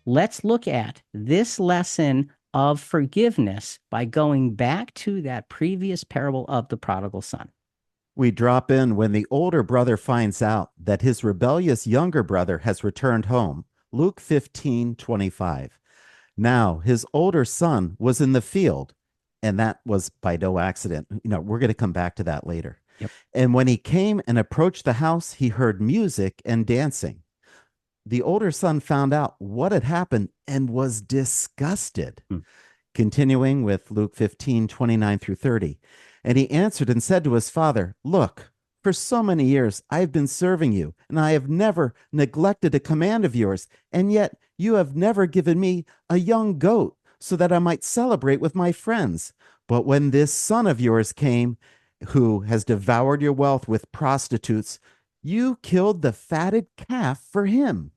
let's look at this lesson of forgiveness by going back to that previous parable of the prodigal son. We drop in when the older brother finds out that his rebellious younger brother has returned home. Luke 15:25. Now, his older son was in the field, and that was by no accident. We're going to come back to that later. Yep. And when he came and approached the house, he heard music and dancing. The older son found out what had happened and was disgusted. Hmm. Continuing with Luke 15:29 through 30. And he answered and said to his father, Look, for so many years I have been serving you, and I have never neglected a command of yours, and yet you have never given me a young goat so that I might celebrate with my friends. But when this son of yours came, who has devoured your wealth with prostitutes, you killed the fatted calf for him.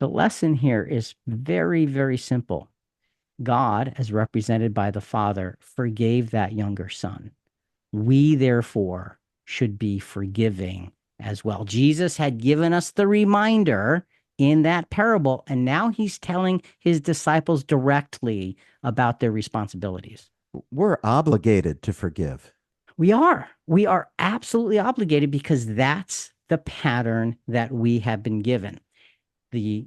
The lesson here is very, very simple. God, as represented by the Father, forgave that younger son. We, therefore, should be forgiving as well. Jesus had given us the reminder in that parable, and now he's telling his disciples directly about their responsibilities. We're obligated to forgive. We are. We are absolutely obligated because that's the pattern that we have been given. The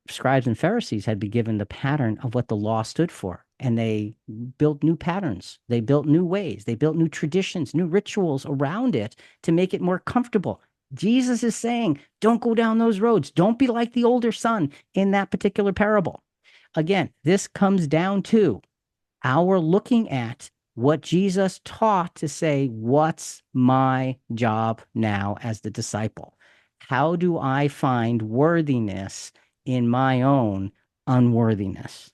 scribes and Pharisees had been given the pattern of what the law stood for, and they built new patterns. They built new ways. They built new traditions, new rituals around it to make it more comfortable. Jesus is saying, don't go down those roads. Don't be like the older son in that particular parable. Again, this comes down to our looking at what Jesus taught to say, what's my job now as the disciple? How do I find worthiness in my own unworthiness?